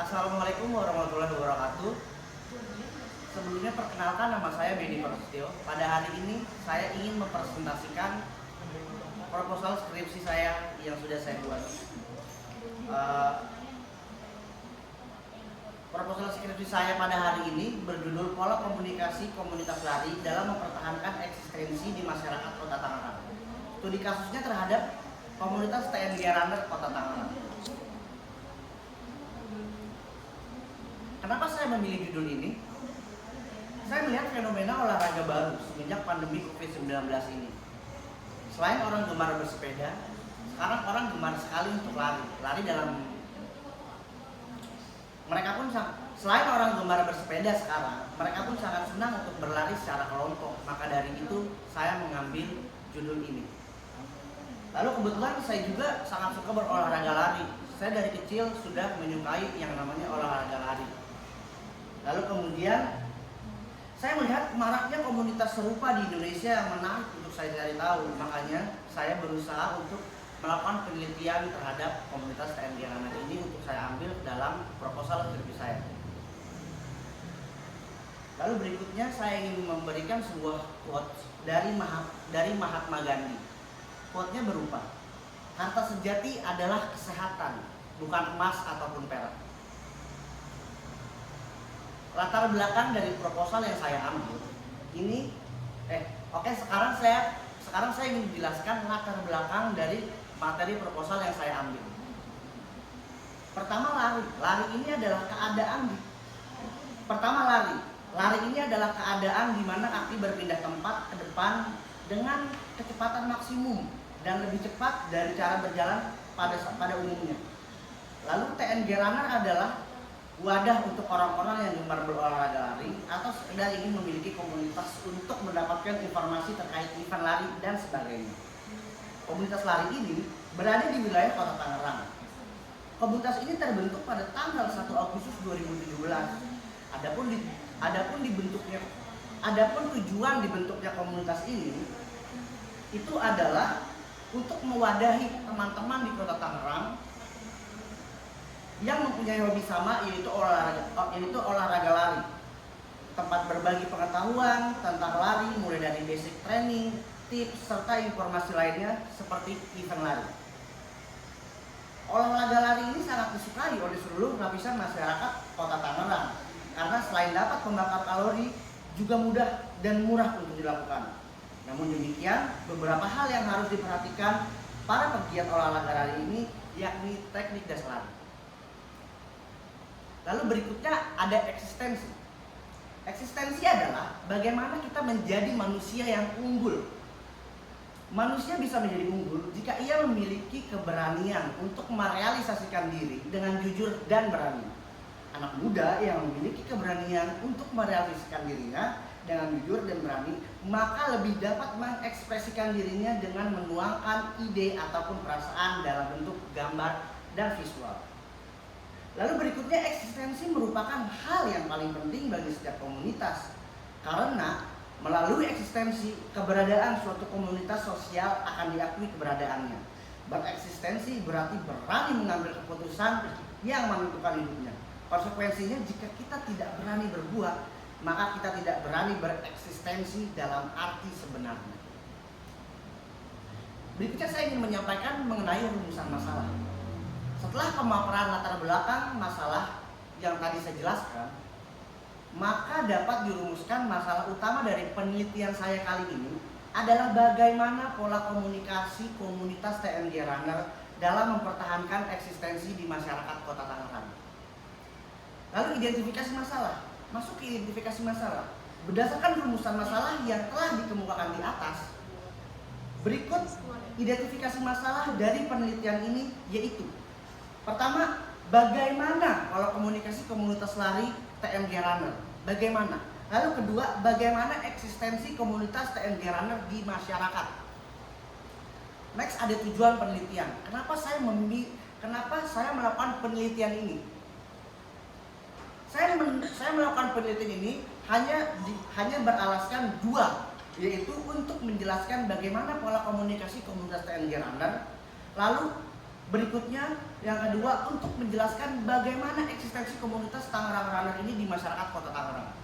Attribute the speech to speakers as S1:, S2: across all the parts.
S1: Assalamualaikum warahmatullahi wabarakatuh. Sebelumnya perkenalkan, nama saya Benny Prasetyo. Pada hari ini saya ingin mempresentasikan proposal skripsi saya yang sudah saya buat. Proposal skripsi saya pada hari ini berjudul Pola Komunikasi Komunitas Lari dalam Mempertahankan Eksistensi di Masyarakat Kota Tangerang. Studi kasusnya terhadap komunitas TNG Runner Kota Tangerang. Kenapa saya memilih judul ini? Saya melihat fenomena olahraga baru semenjak pandemi COVID-19 ini. Selain orang gemar bersepeda, sekarang orang gemar sekali untuk lari. Selain orang gemar bersepeda sekarang, mereka pun sangat senang untuk berlari secara kelompok. Maka dari itu saya mengambil judul ini. Lalu kebetulan saya juga sangat suka berolahraga lari. Saya dari kecil sudah menyukai yang namanya olahraga lari. Lalu kemudian saya melihat maraknya komunitas serupa di Indonesia yang menarik untuk saya cari tahu. Makanya saya berusaha untuk melakukan penelitian terhadap komunitas TNG Runner ini untuk saya ambil dalam proposal skripsi saya. Lalu berikutnya saya ingin memberikan sebuah quote dari Mahatma Gandhi. Quote-nya berupa, harta sejati adalah kesehatan, bukan emas ataupun perak. Latar belakang dari proposal yang saya ambil ini, sekarang saya ingin menjelaskan latar belakang dari materi proposal yang saya ambil. Pertama, lari ini adalah keadaan di mana kaki berpindah tempat ke depan dengan kecepatan maksimum dan lebih cepat dari cara berjalan pada umumnya. Lalu TNG Runner adalah wadah untuk orang-orang yang gemar berolahraga lari atau sekedar ingin memiliki komunitas untuk mendapatkan informasi terkait event lari dan sebagainya. Komunitas lari ini berada di wilayah Kota Tangerang. Komunitas ini terbentuk pada tanggal 1 Agustus 2017. Adapun tujuan dibentuknya komunitas ini itu adalah untuk mewadahi teman-teman di Kota Tangerang yang mempunyai hobi sama, yaitu olahraga lari. Tempat berbagi pengetahuan tentang lari mulai dari basic training, tips, serta informasi lainnya seperti event lari. Olahraga lari ini sangat disukai oleh seluruh lapisan masyarakat Kota Tangerang karena selain dapat membakar kalori, juga mudah dan murah untuk dilakukan. Namun demikian, beberapa hal yang harus diperhatikan para pegiat olahraga lari ini, yakni teknik dasar lari. Lalu berikutnya ada eksistensi. Eksistensi adalah bagaimana kita menjadi manusia yang unggul. Manusia bisa menjadi unggul jika ia memiliki keberanian untuk merealisasikan diri dengan jujur dan berani. Anak muda yang memiliki keberanian untuk merealisasikan dirinya dengan jujur dan berani, maka lebih dapat mengekspresikan dirinya dengan menuangkan ide ataupun perasaan dalam bentuk gambar dan visual. Lalu berikutnya, eksistensi merupakan hal yang paling penting bagi setiap komunitas. Karena melalui eksistensi, keberadaan suatu komunitas sosial akan diakui keberadaannya. Bereksistensi berarti berani mengambil keputusan yang menentukan hidupnya. Konsekuensinya, jika kita tidak berani berbuat, maka kita tidak berani bereksistensi dalam arti sebenarnya. Berikutnya saya ingin menyampaikan mengenai rumusan masalah. Setelah pemaparan latar belakang masalah yang tadi saya jelaskan, maka dapat dirumuskan masalah utama dari penelitian saya kali ini adalah bagaimana pola komunikasi komunitas TNG Runner dalam mempertahankan eksistensi di masyarakat Kota Tangerang. Lalu identifikasi masalah. Masuk ke identifikasi masalah. Berdasarkan rumusan masalah yang telah dikemukakan di atas, berikut identifikasi masalah dari penelitian ini, yaitu pertama, bagaimana pola komunikasi komunitas lari TNG Runner? Bagaimana? Lalu kedua, bagaimana eksistensi komunitas TNG Runner di masyarakat? Next, ada tujuan penelitian. Kenapa saya melakukan penelitian ini? Saya melakukan penelitian ini hanya beralaskan dua, yaitu untuk menjelaskan bagaimana pola komunikasi komunitas TNG Runner, lalu Berikutnya, yang kedua, untuk menjelaskan bagaimana eksistensi komunitas Tangerang Runner ini di masyarakat Kota Tangerang.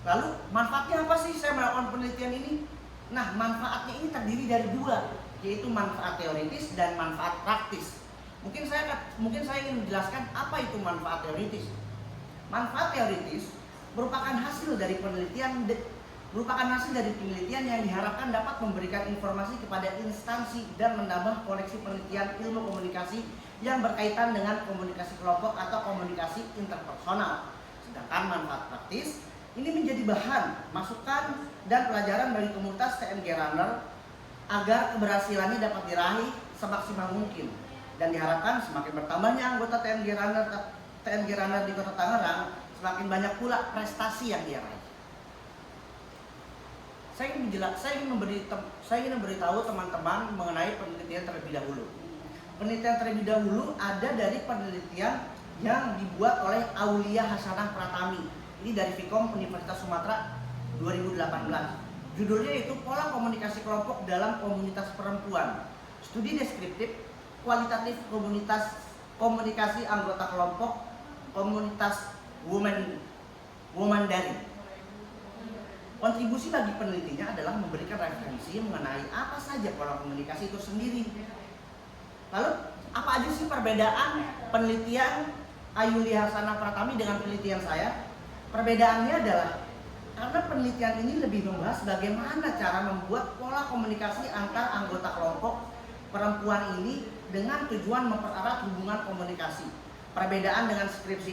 S1: Lalu, manfaatnya apa sih saya melakukan penelitian ini? Nah, manfaatnya ini terdiri dari dua, yaitu manfaat teoritis dan manfaat praktis. Mungkin saya ingin menjelaskan apa itu manfaat teoritis. Manfaat teoritis merupakan hasil dari penelitian yang diharapkan dapat memberikan informasi kepada instansi dan menambah koleksi penelitian ilmu komunikasi yang berkaitan dengan komunikasi kelompok atau komunikasi interpersonal. Sedangkan manfaat praktis ini menjadi bahan, masukan, dan pelajaran bagi komunitas TNG Runner agar keberhasilannya dapat diraih semaksimal mungkin. Dan diharapkan semakin bertambahnya anggota TNG Runner di Kota Tangerang, semakin banyak pula prestasi yang dia raih. Saya ingin memberitahu teman-teman mengenai penelitian terlebih dahulu. Penelitian terlebih dahulu ada dari penelitian yang dibuat oleh Aulia Hasanah Pratami. Ini dari Vkom Universitas Sumatera 2018. Judulnya itu Pola Komunikasi Kelompok dalam Komunitas Perempuan. Studi deskriptif kualitatif komunikasi anggota kelompok komunitas woman daring. Kontribusi bagi penelitinya adalah memberikan referensi mengenai apa saja pola komunikasi itu sendiri. Lalu, apa aja sih perbedaan penelitian Aulia Hasanah Pratami dengan penelitian saya? Perbedaannya adalah karena penelitian ini lebih membahas bagaimana cara membuat pola komunikasi antar anggota kelompok perempuan ini dengan tujuan mempererat hubungan komunikasi. Perbedaan dengan skripsi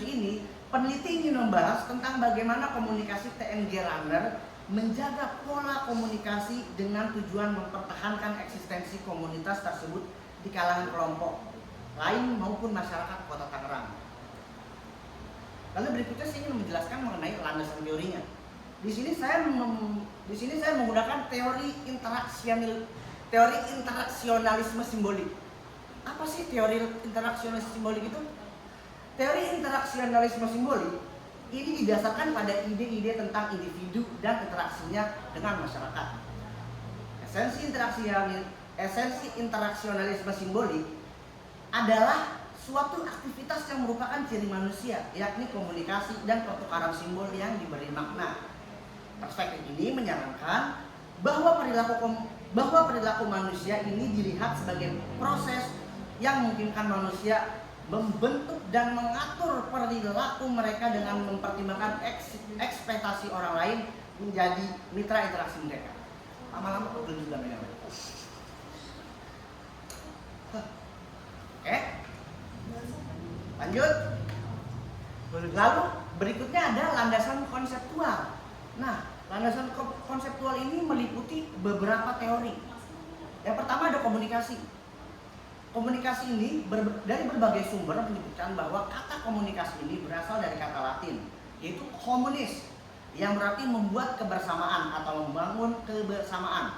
S1: ini, peneliti ingin membahas tentang bagaimana komunikasi TNG Runner menjaga pola komunikasi dengan tujuan mempertahankan eksistensi komunitas tersebut di kalangan kelompok lain maupun masyarakat Kota Tangerang. Lalu berikutnya saya ingin menjelaskan mengenai landasan teorinya. Di sini saya menggunakan teori interaksionalisme simbolik. Apa sih teori interaksionalisme simbolik itu? Teori interaksionalisme simbolik ini didasarkan pada ide-ide tentang individu dan interaksinya dengan masyarakat. Esensi interaksionalisme simbolik adalah suatu aktivitas yang merupakan ciri manusia, yakni komunikasi dan pertukaran simbol yang diberi makna. Perspektif ini menyarankan bahwa perilaku manusia ini dilihat sebagai proses yang memungkinkan manusia membentuk dan mengatur perilaku mereka dengan mempertimbangkan ekspektasi orang lain menjadi mitra interaksi mereka. Lama-lama pegel juga memang. Oke, lanjut. Lalu berikutnya ada landasan konseptual. Nah, landasan konseptual ini meliputi beberapa teori. Yang pertama ada komunikasi. Komunikasi ini dari berbagai sumber menyebutkan bahwa kata komunikasi ini berasal dari kata Latin, yaitu communis, yang berarti membuat kebersamaan atau membangun kebersamaan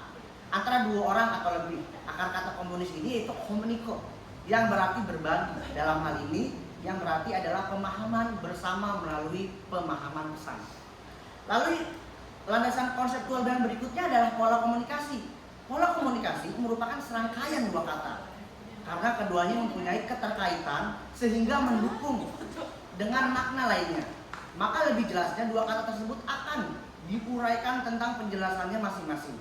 S1: antara dua orang atau lebih. Akar kata komunis ini yaitu communico, yang berarti berbagi. Dalam hal ini, yang berarti adalah pemahaman bersama melalui pemahaman pesan. Lalu landasan konseptual dan berikutnya adalah pola komunikasi. Pola komunikasi merupakan serangkaian dua kata, karena keduanya mempunyai keterkaitan sehingga mendukung dengan makna lainnya. Maka lebih jelasnya dua kata tersebut akan diuraikan tentang penjelasannya masing-masing.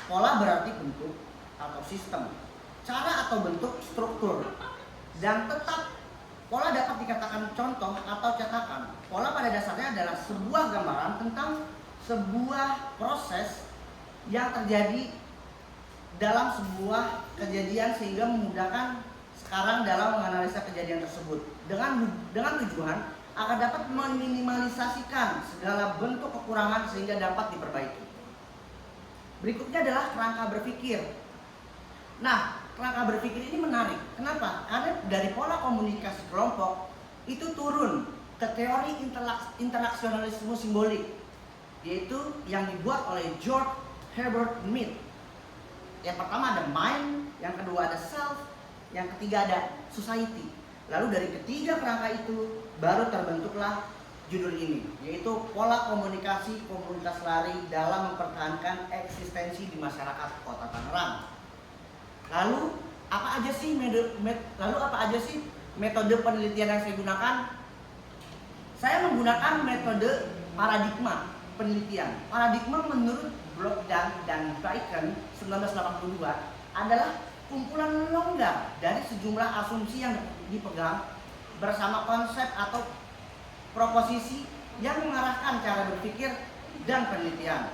S1: Pola berarti bentuk atau sistem, cara atau bentuk struktur, dan tetap pola dapat dikatakan contoh atau cetakan. Pola pada dasarnya adalah sebuah gambaran tentang sebuah proses yang terjadi dalam sebuah kejadian sehingga memudahkan sekarang dalam menganalisa kejadian tersebut dengan tujuan akan dapat meminimalisasikan segala bentuk kekurangan sehingga dapat diperbaiki. Berikutnya adalah kerangka berpikir. Nah, kerangka berpikir ini menarik. Kenapa? Karena dari pola komunikasi kelompok itu turun ke teori interaksionalisme simbolik, yaitu yang dibuat oleh George Herbert Mead. Yang pertama ada mind, yang kedua ada self, yang ketiga ada society. Lalu dari ketiga kerangka itu baru terbentuklah judul ini, yaitu pola komunikasi komunitas lari dalam mempertahankan eksistensi di masyarakat Kota Tangerang. Lalu apa aja sih metode penelitian yang saya gunakan? Saya menggunakan metode paradigma penelitian. Paradigma menurut Block dan Bacon 1982 adalah kumpulan longgar dari sejumlah asumsi yang dipegang bersama konsep atau proposisi yang mengarahkan cara berpikir dan penelitian.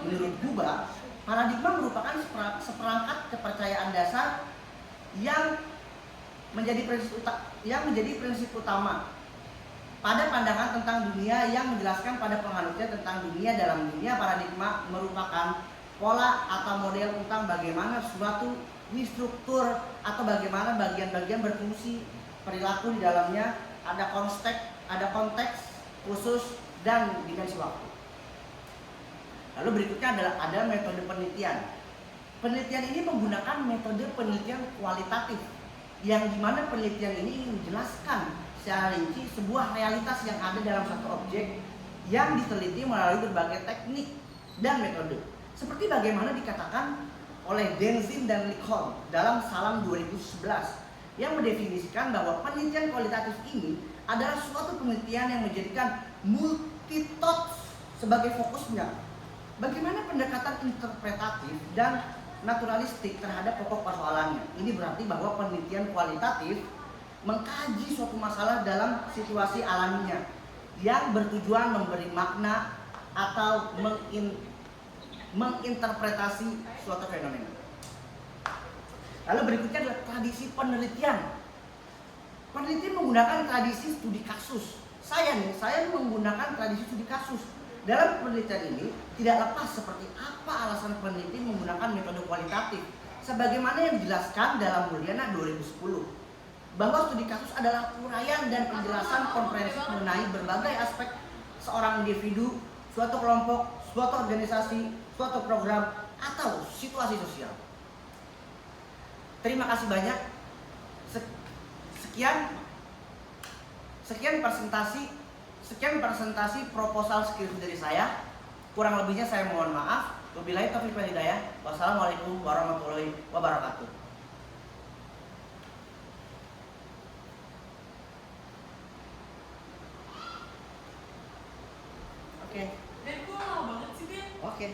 S1: Menurut Buba, paradigma merupakan seperangkat kepercayaan dasar yang menjadi prinsip utama pada pandangan tentang dunia yang menjelaskan pada penganutnya tentang dunia. Dalam dunia, paradigma merupakan pola atau model tentang bagaimana suatu struktur atau bagaimana bagian-bagian berfungsi, perilaku di dalamnya, ada konteks khusus dan dimensi waktu. Lalu berikutnya ada metode penelitian. Penelitian ini menggunakan metode penelitian kualitatif, yang dimana penelitian ini ingin menjelaskan secara rinci sebuah realitas yang ada dalam satu objek yang diteliti melalui berbagai teknik dan metode. Seperti bagaimana dikatakan oleh Denzin dan Lichholm dalam Salam 2011 yang mendefinisikan bahwa penelitian kualitatif ini adalah suatu penelitian yang menjadikan multi-thoughts sebagai fokusnya. Bagaimana pendekatan interpretatif dan naturalistik terhadap pokok persoalannya. Ini berarti bahwa penelitian kualitatif mengkaji suatu masalah dalam situasi alaminya yang bertujuan memberi makna atau menginterpretasi suatu fenomena. Lalu berikutnya adalah tradisi penelitian. Peneliti menggunakan tradisi studi kasus. Saya menggunakan tradisi studi kasus. Dalam penelitian ini tidak lepas seperti apa alasan peneliti menggunakan metode kualitatif, sebagaimana yang dijelaskan dalam Mulyana 2010, bahwa studi kasus adalah uraian dan penjelasan komprehensif mengenai berbagai aspek seorang individu, suatu kelompok, suatu organisasi, suatu program, atau situasi sosial. Terima kasih banyak. Sekian presentasi proposal skripsi dari saya. Kurang lebihnya saya mohon maaf. Wabillahi taufiq wal hidayah. Wassalamualaikum warahmatullahi wabarakatuh. Oke.
S2: Dan gue lama banget sih, Ben.
S1: Oke.